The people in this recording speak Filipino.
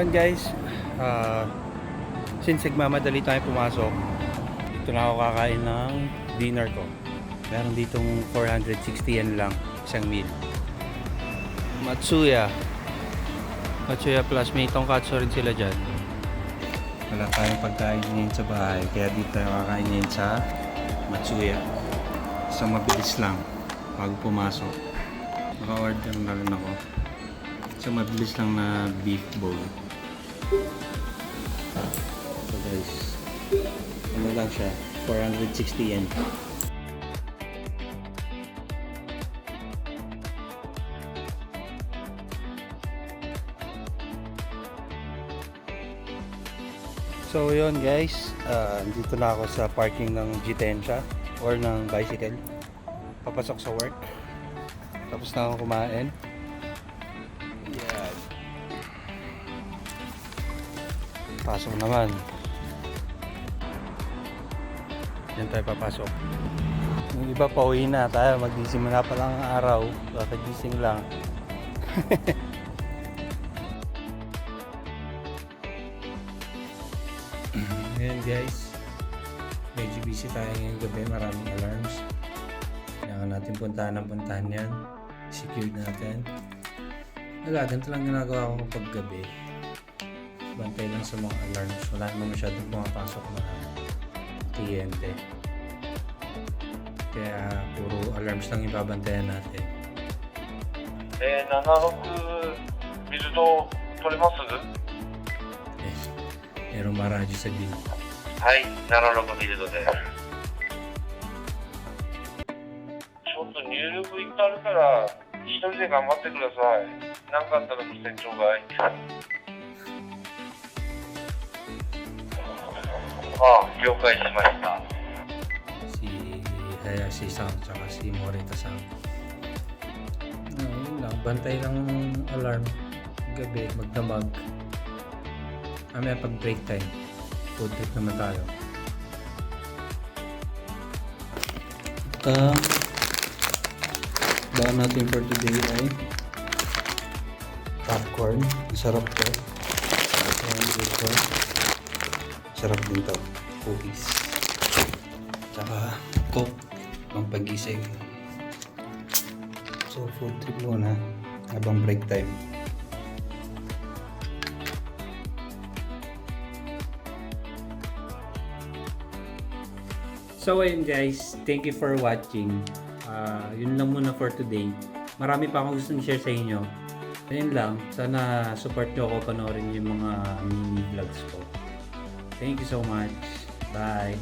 yun guys, since nagmamadali tayo pumasok, dito na ako kakain ng dinner ko. Meron ditong 460 yen lang isang meal. Matsuya plus may tonkatsu rin sila dyan. Wala tayong pagkain ngayon sa bahay, kaya dito tayo kakain ngayon sa Matsuya. So mabilis lang bago pumasok. Naka-order na rin ako. So mabilis lang na beef bowl. So guys, ano lang siya, 460 yen. So yun guys, dito na ako sa parking ng Jitensha or ng bicycle. Papasok sa work. Tapos na ako kumain. Yan. Pasok naman. Yan tayo papasok. Yung iba pa uwi na tayo, magising na pa lang ang araw. Kakagising lang. Ngayon guys, medyo busy tayo ngayong gabi, maraming alarms. Kailangan natin puntahan yan. Secure natin. Ganito lang ginagawa ko pag gabi. Bantay lang sa mga alarms. Wala naman masyadong pumapasok na kliyente. Kaya puro alarms lang ibabantayan natin. 76ビルド取れます？ Merong maradyo sa bill. はい、76ビルドで。ちょっと入力いっぱいあるから、一人で頑張ってください。何かあったら無線ちょうだい。ああ、了解しました。 Si Hayashi-san tsaka si Morita-san. Yun lang, bantay lang ng alarm. Gabi, magdamag. May pag break time, food trip naman tayo. Daan natin for today ay popcorn. Sarap to. Sarap din to. Cookies. Tsaka coke. Pampagising. So food trip muna habang break time. So ayun guys, thank you for watching. Yun lang muna for today. Marami pa akong gustong share sa inyo. Ayun lang, sana support nyo ako panoorin yung mga mini vlogs ko. Thank you so much. Bye!